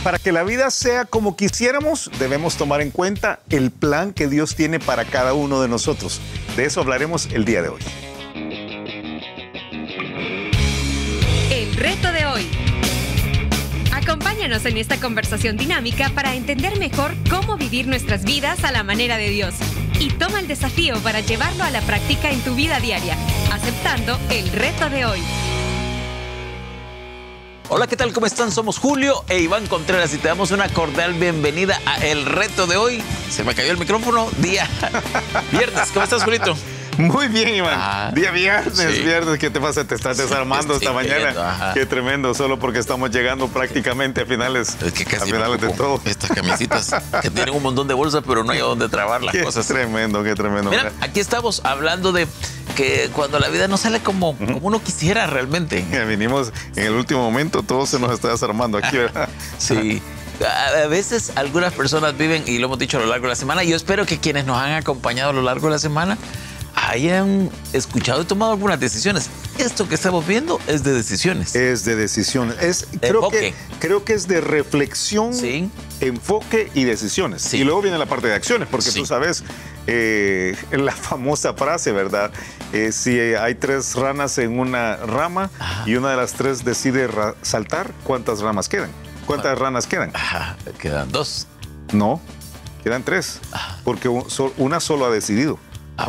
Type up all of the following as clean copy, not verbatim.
Para que la vida sea como quisiéramos, debemos tomar en cuenta el plan que Dios tiene para cada uno de nosotros. De eso hablaremos el día de hoy. El reto de hoy. Acompáñanos en esta conversación dinámica para entender mejor cómo vivir nuestras vidas a la manera de Dios. Y toma el desafío para llevarlo a la práctica en tu vida diaria, aceptando el reto de hoy. Hola, ¿qué tal? ¿Cómo están? Somos Julio e Iván Contreras y te damos una cordial bienvenida a El Reto de hoy. Se me cayó el micrófono, día viernes. ¿Cómo estás, Julito? Muy bien, Iván. Día viernes, sí. Viernes. ¿Qué te pasa? ¿Te estás desarmando esta mañana? Qué tremendo, solo porque estamos llegando prácticamente a finales, es que casi de todo. Estas camisitas que tienen un montón de bolsas, pero no hay a dónde trabar las cosas. Qué tremendo. Mira, aquí estamos hablando de que cuando la vida no sale como uno quisiera realmente. Vinimos en el último momento, todo se nos está desarmando aquí, ¿verdad? Sí. A veces algunas personas viven, y lo hemos dicho a lo largo de la semana, y yo espero que quienes nos han acompañado a lo largo de la semana hayan escuchado y tomado algunas decisiones. Esto que estamos viendo es de decisiones. Es de decisiones. Creo que es de reflexión, sí, enfoque y decisiones. Sí. Y luego viene la parte de acciones, porque sí, tú sabes la famosa frase, ¿verdad? Si hay 3 ranas en una rama, ajá, y una de las 3 decide saltar, ¿cuántas ramas quedan? ¿Cuántas ranas quedan? Ajá, quedan 2. No, quedan 3, ajá, porque una solo ha decidido.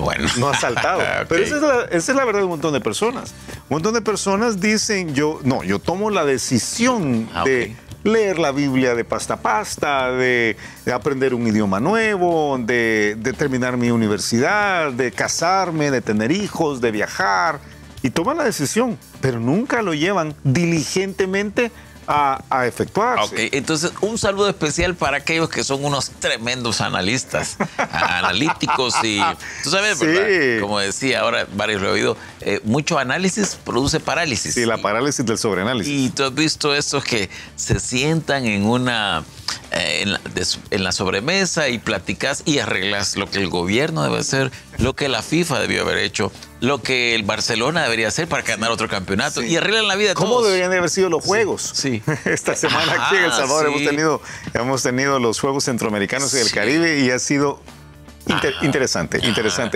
Bueno. No ha saltado. Okay. Pero esa es la verdad de un montón de personas. Un montón de personas dicen, yo tomo la decisión de leer la Biblia de pasta a pasta, de aprender un idioma nuevo, de terminar mi universidad, de casarme, de tener hijos, de viajar. Y toman la decisión, pero nunca lo llevan diligentemente a efectuarse. Ok, entonces un saludo especial para aquellos que son unos tremendos analistas, analíticos y, tú sabes, ¿verdad? Sí. Como decía ahora, varios lo he oído, mucho análisis produce parálisis. Sí, la parálisis del sobreanálisis. Y tú has visto estos que se sientan en la sobremesa y platicas y arreglas lo que el gobierno debe hacer, lo que la FIFA debió haber hecho, lo que el Barcelona debería hacer para ganar otro campeonato, sí, y arreglan la vida de todos. ¿Cómo deberían de haber sido los juegos? Sí. Esta semana aquí en El Salvador, sí, hemos tenido los Juegos Centroamericanos, sí, y del Caribe, y ha sido interesante.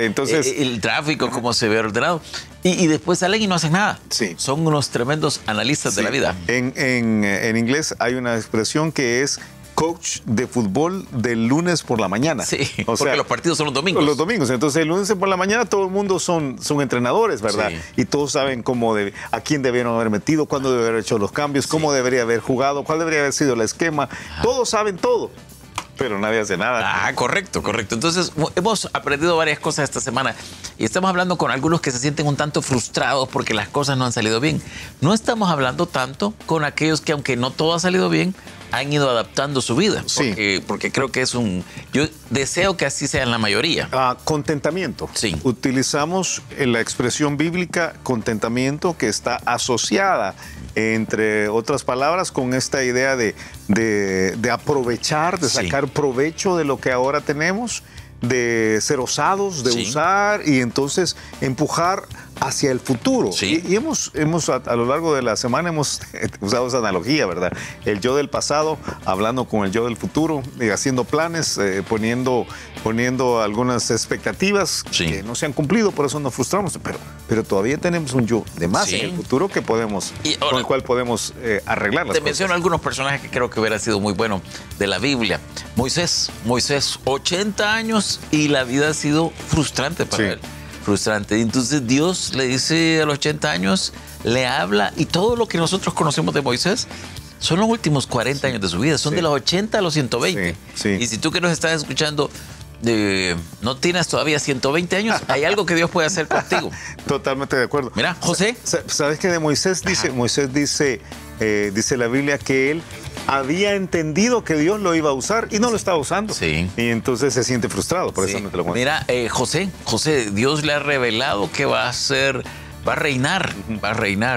Entonces, el tráfico, cómo se ve ordenado. Y después salen y no hacen nada. Sí. Son unos tremendos analistas, sí, de la vida. En inglés hay una expresión que es coach de fútbol del lunes por la mañana. Sí, porque los partidos son los domingos. Los domingos. Entonces, el lunes por la mañana todo el mundo son entrenadores, ¿verdad? Sí. Y todos saben a quién debieron haber metido, cuándo debieron haber hecho los cambios, sí, cómo debería haber jugado, cuál debería haber sido el esquema. Ajá. Todos saben todo, pero nadie hace nada. Correcto. Entonces, hemos aprendido varias cosas esta semana y estamos hablando con algunos que se sienten un tanto frustrados porque las cosas no han salido bien. No estamos hablando tanto con aquellos que, aunque no todo ha salido bien, han ido adaptando su vida. Porque creo que yo deseo que así sea en la mayoría. Contentamiento. Sí. Utilizamos la expresión bíblica contentamiento, que está asociada, entre otras palabras, con esta idea de aprovechar, de sacar provecho de lo que ahora tenemos, de ser osados, de usar y entonces empujar hacia el futuro. Sí. Y hemos a lo largo de la semana hemos usado esa analogía, ¿verdad? El yo del pasado hablando con el yo del futuro, haciendo planes, poniendo algunas expectativas que no se han cumplido, por eso nos frustramos, pero todavía tenemos un yo de más en el futuro que podemos, con el cual podemos arreglar las cosas. Te menciono algunos personajes que creo que hubiera sido muy bueno de la Biblia. Moisés, 80 años y la vida ha sido frustrante para él. Frustrante. Entonces Dios le dice a los 80 años, le habla, y todo lo que nosotros conocemos de Moisés son los últimos 40 años de su vida, son de los 80 a los 120. Y si tú que nos estás escuchando no tienes todavía 120 años, hay algo que Dios puede hacer contigo. Totalmente de acuerdo. Mira, José. ¿Sabes qué de Moisés dice? Moisés dice la Biblia que él había entendido que Dios lo iba a usar y no lo estaba usando. Sí. Y entonces se siente frustrado, por eso no te lo muestro. Mira, José, Dios le ha revelado que va a reinar.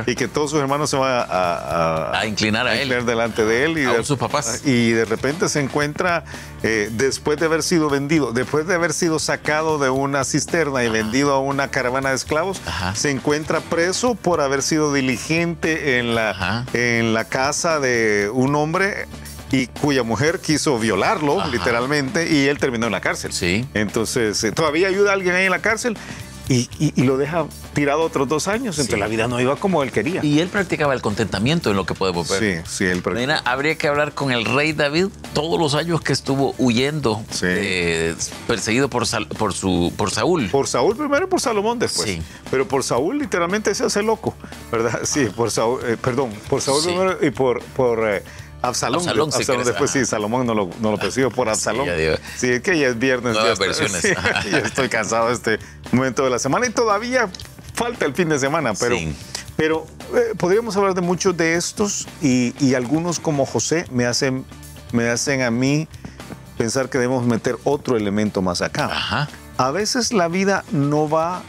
Y que todos sus hermanos se van a inclinar a él. Delante de él. Y sus papás. Y de repente se encuentra, después de haber sido vendido, después de haber sido sacado de una cisterna y vendido a una caravana de esclavos, se encuentra preso por haber sido diligente en la casa de un hombre y cuya mujer quiso violarlo, literalmente, y él terminó en la cárcel. Sí. Entonces, todavía ayuda a alguien ahí en la cárcel y lo deja tirado otros 2 años. Entonces, la vida no iba como él quería. Y él practicaba el contentamiento en lo que podemos ver. Sí, él practicaba. Mira, habría que hablar con el rey David todos los años que estuvo huyendo, perseguido por Saúl. Por Saúl primero y por Salomón después. Sí. Pero por Saúl literalmente se hace loco, ¿verdad? Sí, por Saúl, por Saúl primero y por Absalón después, sí, Salomón no lo persiguió por Absalón. Sí, es que ya es viernes. Nuevas versiones. Sí, ya estoy cansado de este momento de la semana y todavía falta el fin de semana, pero podríamos hablar de muchos de estos y algunos como José me hacen a mí pensar que debemos meter otro elemento más acá. Ajá. A veces la vida no va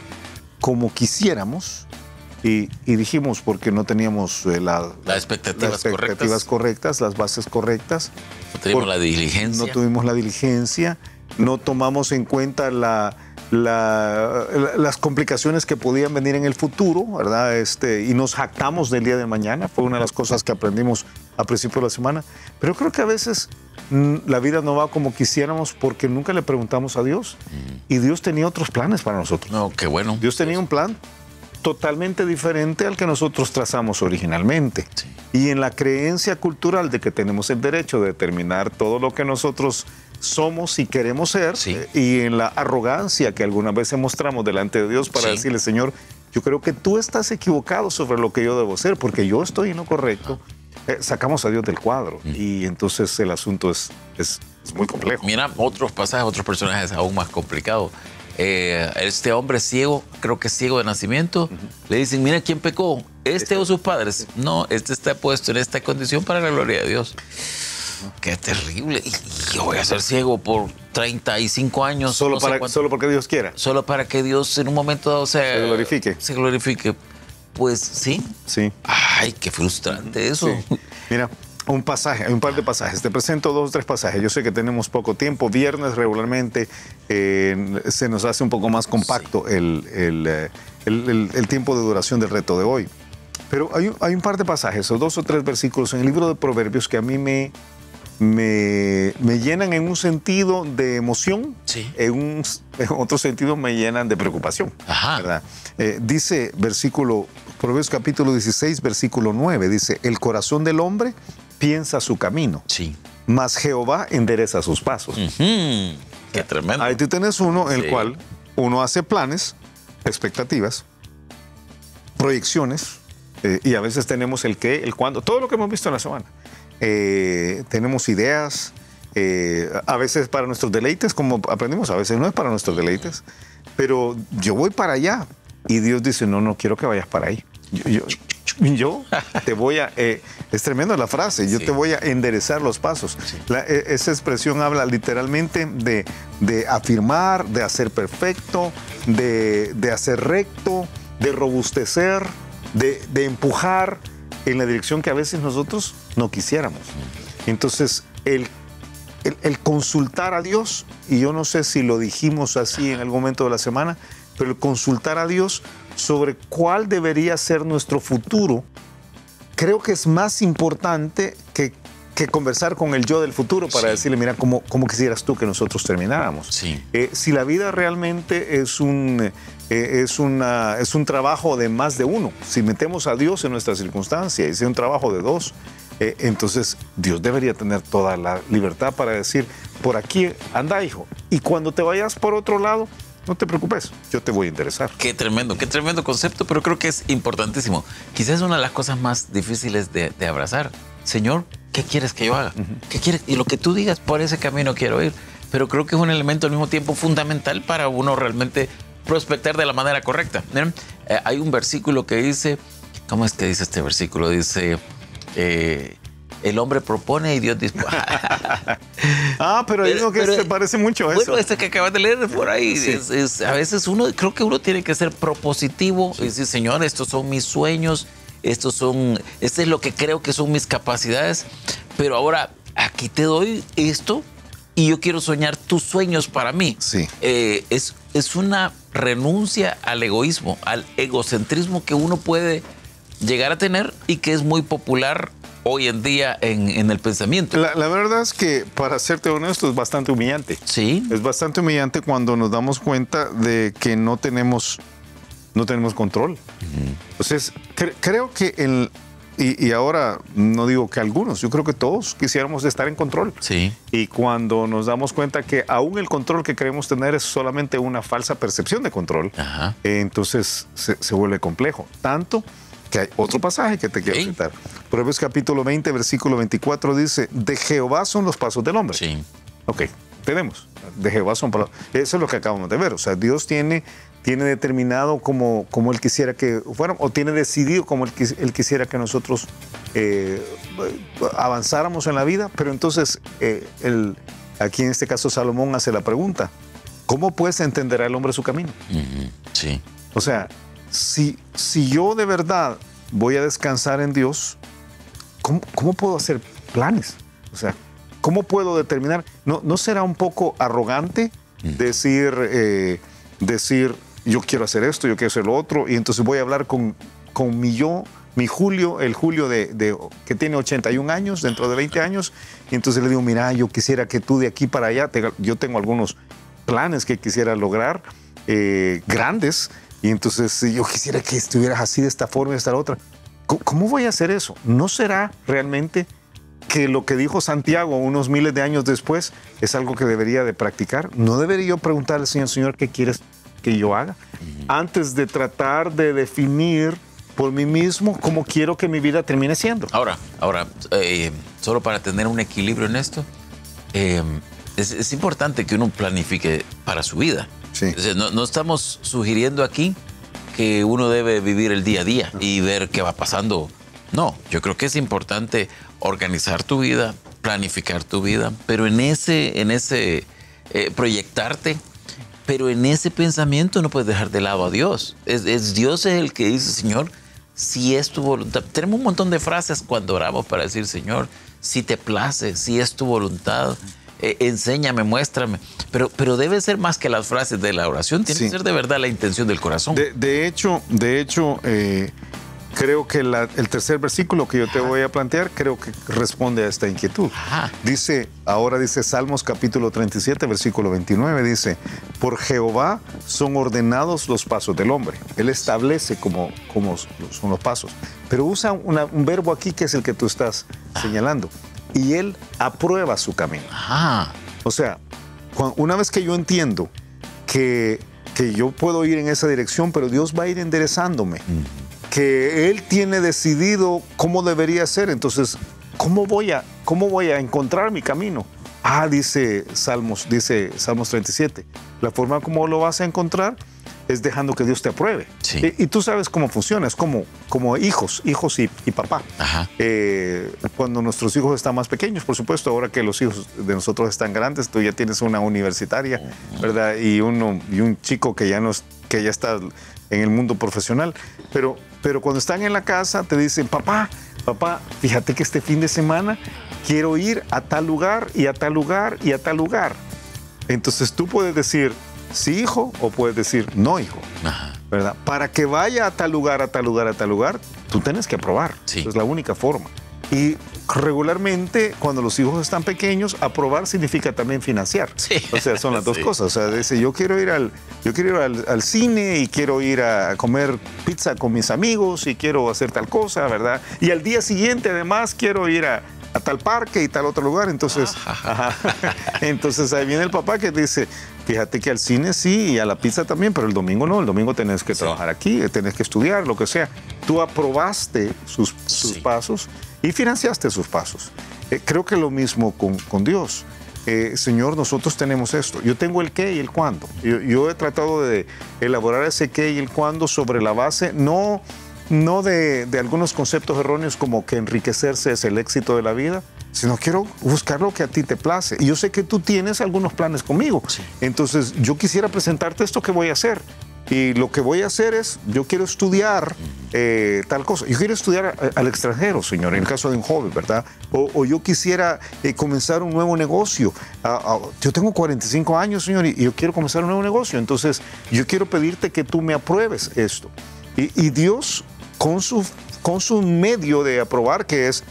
como quisiéramos. Y dijimos porque no teníamos las expectativas correctas, las bases correctas. No tuvimos la diligencia. No tuvimos la diligencia, no tomamos en cuenta las complicaciones que podían venir en el futuro, ¿verdad? Y nos jactamos del día de mañana. Fue una de las cosas que aprendimos a principio de la semana. Pero creo que a veces la vida no va como quisiéramos porque nunca le preguntamos a Dios. Y Dios tenía otros planes para nosotros. No, qué bueno. Dios tenía un plan totalmente diferente al que nosotros trazamos originalmente. Sí. Y en la creencia cultural de que tenemos el derecho de determinar todo lo que nosotros somos y queremos ser, y en la arrogancia que algunas veces mostramos delante de Dios para decirle, Señor, yo creo que tú estás equivocado sobre lo que yo debo ser, porque yo estoy en lo correcto, sacamos a Dios del cuadro. Y entonces el asunto es muy complejo. Mira, otros pasajes, otros personajes aún más complicados. Este hombre ciego, creo que es ciego de nacimiento, le dicen, mira, ¿quién pecó? ¿Este o sus padres? No, este está puesto en esta condición para la gloria de Dios. Qué terrible. Y yo voy a ser ciego por 35 años. Solo porque Dios quiera. Solo para que Dios en un momento dado se glorifique. Pues sí. Sí. Ay, qué frustrante eso. Sí. Mira, un par de pasajes. Te presento 2 o 3 pasajes. Yo sé que tenemos poco tiempo. Viernes regularmente se nos hace un poco más compacto el tiempo de duración del reto de hoy. Pero hay un par de pasajes, o 2 o 3 versículos en el libro de Proverbios que a mí me llenan en un sentido de emoción, en otro sentido me llenan de preocupación. ¿Verdad? Dice Proverbios capítulo 16, versículo 9, dice, el corazón del hombre piensa su camino, mas Jehová endereza sus pasos. Qué tremendo. Ahí tú tienes uno en el cual uno hace planes, expectativas, proyecciones, y a veces tenemos el qué, el cuándo, todo lo que hemos visto en la semana. Tenemos ideas, a veces para nuestros deleites, como aprendimos, a veces no es para nuestros deleites, pero yo voy para allá y Dios dice, no quiero que vayas para ahí. Yo te voy a... es tremenda la frase, yo te voy a enderezar los pasos. Esa expresión habla literalmente de afirmar, de hacer perfecto, de hacer recto, de robustecer, de empujar en la dirección que a veces nosotros no quisiéramos. Entonces, el consultar a Dios, y yo no sé si lo dijimos así en algún momento de la semana, pero el consultar a Dios sobre cuál debería ser nuestro futuro, creo que es más importante que conversar con el yo del futuro para decirle, mira, ¿cómo quisieras tú que nosotros termináramos? Si la vida realmente es un trabajo de más de uno, si metemos a Dios en nuestra circunstancia y es un trabajo de 2, entonces Dios debería tener toda la libertad para decir, por aquí anda, hijo, y cuando te vayas por otro lado, no te preocupes, yo te voy a interesar. Qué tremendo concepto, pero creo que es importantísimo. Quizás es una de las cosas más difíciles de abrazar. Señor, ¿qué quieres que yo haga? ¿Qué quieres? Y lo que tú digas, por ese camino quiero ir. Pero creo que es un elemento al mismo tiempo fundamental para uno realmente prospectar de la manera correcta. Miren, hay un versículo que dice, ¿cómo es que dice este versículo? Dice, el hombre propone y Dios dispone. Pero hay uno que se parece mucho a eso. Bueno, este que acabas de leer por ahí, a veces creo que uno tiene que ser propositivo y decir, Señor, estos son mis sueños, este es lo que creo que son mis capacidades, pero ahora aquí te doy esto y yo quiero soñar tus sueños para mí. Es una renuncia al egoísmo, al egocentrismo que uno puede llegar a tener y que es muy popular hoy en día en el pensamiento. La verdad es que, para serte honesto, es bastante humillante. Sí. Es bastante humillante cuando nos damos cuenta de que no tenemos control. Entonces, creo que y ahora no digo que algunos, yo creo que todos quisiéramos estar en control. Sí. Y cuando nos damos cuenta que aún el control que queremos tener es solamente una falsa percepción de control, Ajá. Entonces se vuelve complejo. Tanto que hay otro pasaje que te quiero citar. Proverbios capítulo 20, versículo 24 dice, de Jehová son los pasos del hombre. Sí. Ok, tenemos. De Jehová son pasos. Eso es lo que acabamos de ver. O sea, Dios tiene determinado como Él quisiera que fuéramos, o tiene decidido como Él quisiera que nosotros avanzáramos en la vida, pero entonces aquí en este caso Salomón hace la pregunta, ¿cómo pues entenderá el hombre su camino? Sí. O sea, si yo de verdad voy a descansar en Dios, ¿cómo puedo hacer planes? O sea, ¿cómo puedo determinar? ¿No será un poco arrogante decir yo quiero hacer esto, yo quiero hacer lo otro, y entonces voy a hablar con mi Julio, el Julio que tiene 81 años, dentro de 20 años, y entonces le digo, mira, yo quisiera que tú de aquí para allá, yo tengo algunos planes que quisiera lograr, grandes, y entonces yo quisiera que estuvieras así de esta forma y de esta otra. ¿Cómo voy a hacer eso? ¿No será realmente que lo que dijo Santiago unos miles de años después es algo que debería de practicar? ¿No debería yo preguntarle al Señor, ¿qué quieres que yo haga? Antes de tratar de definir por mí mismo cómo quiero que mi vida termine siendo. Ahora, solo para tener un equilibrio en esto, es importante que uno planifique para su vida. Sí. O sea, no estamos sugiriendo aquí que uno debe vivir el día a día y ver qué va pasando. No, yo creo que es importante organizar tu vida, planificar tu vida, pero en ese proyectarte. Pero en ese pensamiento no puedes dejar de lado a Dios. Dios es el que dice, Señor, si es tu voluntad. Tenemos un montón de frases cuando oramos para decir, Señor, si te place, si es tu voluntad, enséñame, muéstrame. Pero debe ser más que las frases de la oración. Tiene que ser de verdad la intención del corazón. De hecho, creo que el tercer versículo que yo te voy a plantear, creo que responde a esta inquietud. Dice Salmos capítulo 37, versículo 29, dice, por Jehová son ordenados los pasos del hombre. Él establece cómo son los pasos. Pero usa un verbo aquí que es el que tú estás señalando. Y Él aprueba su camino. O sea, una vez que yo entiendo que yo puedo ir en esa dirección, pero Dios va a ir enderezándome. Que Él tiene decidido cómo debería ser. Entonces, ¿cómo voy a encontrar mi camino? Dice Salmos 37. La forma como lo vas a encontrar es dejando que Dios te apruebe. Sí. Y tú sabes cómo funciona. Es como hijos y papá. Cuando nuestros hijos están más pequeños, por supuesto, ahora que los hijos de nosotros están grandes, tú ya tienes una universitaria, ¿verdad? Y un chico que ya está en el mundo profesional. Pero cuando están en la casa te dicen, papá, fíjate que este fin de semana quiero ir a tal lugar y a tal lugar y a tal lugar. Entonces tú puedes decir, sí, hijo, o puedes decir, no, hijo. ¿Verdad? Para que vaya a tal lugar, a tal lugar, a tal lugar, tú tienes que aprobar. Sí. Esa es la única forma. Y regularmente, cuando los hijos están pequeños, aprobar significa también financiar. Sí. O sea, son las dos cosas. O sea, dice, yo quiero ir al cine y quiero ir a comer pizza con mis amigos y quiero hacer tal cosa, ¿verdad? Y al día siguiente, además, quiero ir a tal parque y tal otro lugar. Entonces, entonces ahí viene el papá que dice, fíjate que al cine sí y a la pizza también, pero el domingo no. El domingo tenés que trabajar aquí, tenés que estudiar, lo que sea. Tú aprobaste sus pasos y financiaste sus pasos. Creo que lo mismo con Dios. Señor, nosotros tenemos esto. Yo tengo el qué y el cuándo. Yo he tratado de elaborar ese qué y el cuándo sobre la base, no de algunos conceptos erróneos como que enriquecerse es el éxito de la vida, sino quiero buscar lo que a ti te place. Y yo sé que tú tienes algunos planes conmigo. Entonces, yo quisiera presentarte esto que voy a hacer. Y lo que voy a hacer es, yo quiero estudiar tal cosa. Yo quiero estudiar al extranjero, Señor, en el caso de un joven, ¿verdad? O yo quisiera comenzar un nuevo negocio. Yo tengo 45 años, Señor, y yo quiero comenzar un nuevo negocio. Entonces, yo quiero pedirte que tú me apruebes esto. Y Dios, con su medio de aprobar, que es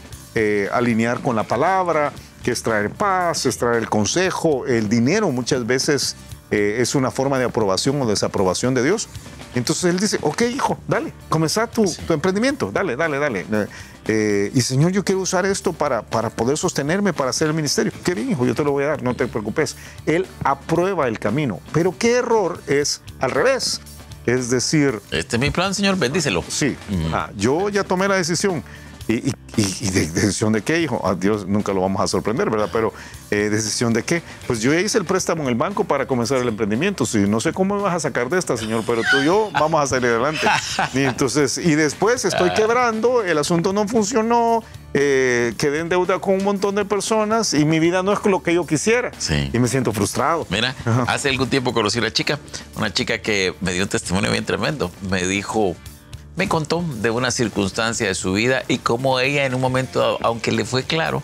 alinear con la palabra, que es traer paz, es traer el consejo. El dinero muchas veces es una forma de aprobación o desaprobación de Dios. Entonces él dice, ok, hijo, dale, comenzá tu emprendimiento, dale. Y Señor, yo quiero usar esto para poder sostenerme, para hacer el ministerio. Qué bien, hijo, yo te lo voy a dar, no te preocupes. Él aprueba el camino. Pero qué error es al revés. Es decir... Este es mi plan, Señor, bendícelo. Sí, yo ya tomé la decisión. ¿Y decisión de qué, hijo? A Dios nunca lo vamos a sorprender, ¿verdad? Pero ¿decisión de qué? Pues yo ya hice el préstamo en el banco para comenzar el emprendimiento. Sí, no sé cómo me vas a sacar de esta, Señor, pero tú y yo vamos a salir adelante. Y después estoy quebrando, el asunto no funcionó, quedé en deuda con un montón de personas y mi vida no es lo que yo quisiera. Sí. Y me siento frustrado. Mira, hace algún tiempo conocí a una chica que me dio un testimonio bien tremendo. Me contó de una circunstancia de su vida y cómo ella en un momento, aunque le fue claro,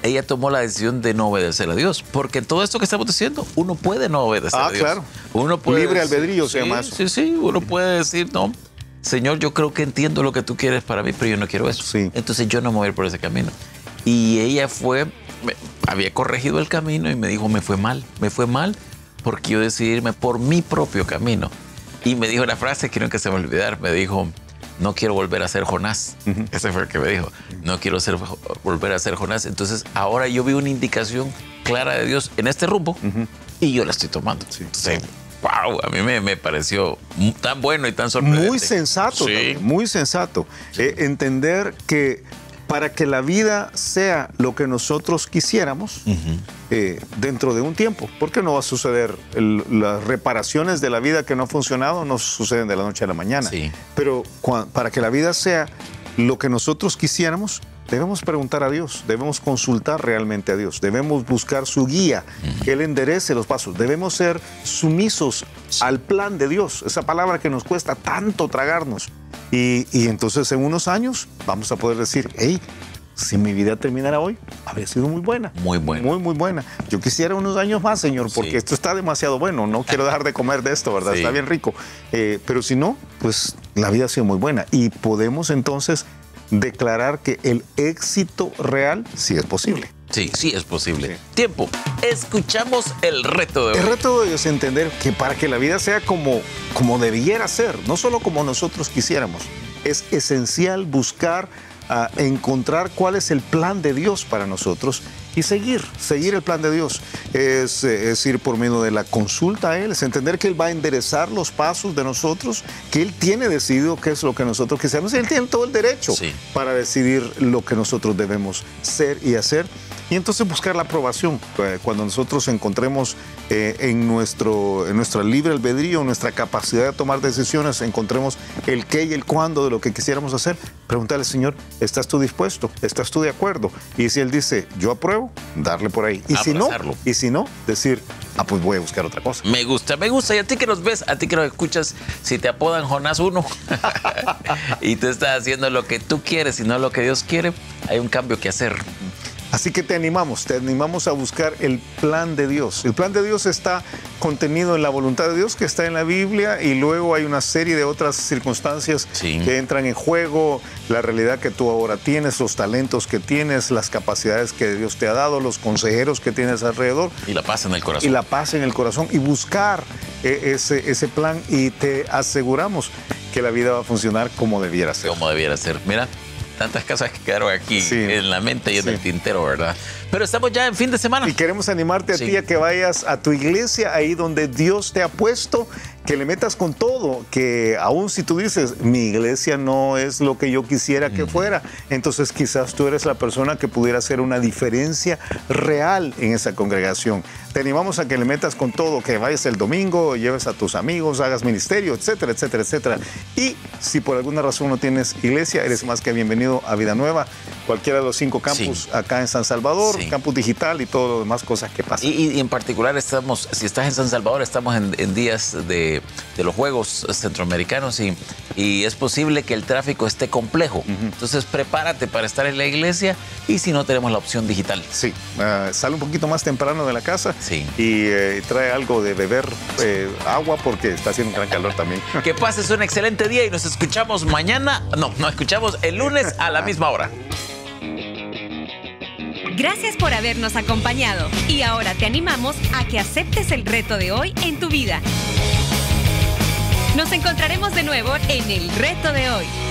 ella tomó la decisión de no obedecer a Dios. Porque en todo esto que estamos diciendo, uno puede no obedecer a Dios. Claro. Uno puede Libre albedrío se llama eso. Sí, uno puede decir, no, Señor, yo creo que entiendo lo que tú quieres para mí, pero yo no quiero eso. Sí. Entonces yo no me voy a ir por ese camino. Y ella había corregido el camino y me dijo, me fue mal porque yo decidí irme por mi propio camino. Y me dijo una frase que nunca se me va a olvidar. Me dijo, no quiero volver a ser Jonás. Ese fue el que me dijo. No quiero volver a ser Jonás. Entonces, ahora yo vi una indicación clara de Dios en este rumbo y yo la estoy tomando. Sí. Entonces, wow, a mí me pareció tan bueno y tan sorprendente. Muy sensato, sí. Muy sensato. Sí. Entender que para que la vida sea lo que nosotros quisiéramos dentro de un tiempo, porque no va a suceder, las reparaciones de la vida que no ha funcionado no suceden de la noche a la mañana, pero para que la vida sea lo que nosotros quisiéramos, debemos preguntar a Dios, debemos consultar realmente a Dios, debemos buscar su guía, que Él enderece los pasos, debemos ser sumisos al plan de Dios, esa palabra que nos cuesta tanto tragarnos. Y entonces en unos años vamos a poder decir, hey, si mi vida terminara hoy, habría sido muy buena. Muy buena. Muy buena. Yo quisiera unos años más, Señor, porque esto está demasiado bueno. No quiero dejar de comer de esto, ¿verdad? Está bien rico. Pero si no, pues la vida ha sido muy buena. Y podemos entonces declarar que el éxito real sí es posible. Sí es posible. Sí. Tiempo. Escuchamos el reto de hoy. El reto de hoy es entender que para que la vida sea como debiera ser, no solo como nosotros quisiéramos, es esencial buscar, encontrar cuál es el plan de Dios para nosotros y seguir el plan de Dios. Es ir por medio de la consulta a Él, es entender que Él va a enderezar los pasos de nosotros, que Él tiene decidido qué es lo que nosotros quisiéramos y Él tiene todo el derecho para decidir lo que nosotros debemos ser y hacer. Y entonces buscar la aprobación. Cuando nosotros encontremos en nuestra libre albedrío, nuestra capacidad de tomar decisiones, encontremos el qué y el cuándo de lo que quisiéramos hacer, preguntarle, Señor, ¿estás tú dispuesto? ¿Estás tú de acuerdo? Y si Él dice, yo apruebo, darle por ahí. Y si no, decir, pues voy a buscar otra cosa. Me gusta. Y a ti que nos ves, a ti que nos escuchas, si te apodan Jonás 1 y tú estás haciendo lo que tú quieres y no lo que Dios quiere, hay un cambio que hacer. Así que te animamos a buscar el plan de Dios. El plan de Dios está contenido en la voluntad de Dios que está en la Biblia y luego hay una serie de otras circunstancias que entran en juego, la realidad que tú ahora tienes, los talentos que tienes, las capacidades que Dios te ha dado, los consejeros que tienes alrededor. Y la paz en el corazón. Y la paz en el corazón y buscar ese plan y te aseguramos que la vida va a funcionar como debiera ser. Como debiera ser. Mira. Tantas cosas que quedaron aquí en la mente y en el tintero, ¿verdad? Pero estamos ya en fin de semana. Y queremos animarte a ti a que vayas a tu iglesia, ahí donde Dios te ha puesto, que le metas con todo, que aún si tú dices, mi iglesia no es lo que yo quisiera que fuera, entonces quizás tú eres la persona que pudiera hacer una diferencia real en esa congregación. Te animamos a que le metas con todo, que vayas el domingo, lleves a tus amigos, hagas ministerio, etcétera, etcétera, etcétera. Y si por alguna razón no tienes iglesia, eres más que bienvenido a Vida Nueva, cualquiera de los 5 campus acá en San Salvador, campus digital y todo lo demás cosas que pasan. Y en particular si estás en San Salvador, estamos en días de los Juegos Centroamericanos y es posible que el tráfico esté complejo. Entonces prepárate para estar en la iglesia y si no, tenemos la opción digital. Sí, sale un poquito más temprano de la casa y trae algo de beber, agua, porque está haciendo un gran calor también. Que pases un excelente día y nos escuchamos mañana, nos escuchamos el lunes a la misma hora. Gracias por habernos acompañado y ahora te animamos a que aceptes el reto de hoy en tu vida. Nos encontraremos de nuevo en el reto de hoy.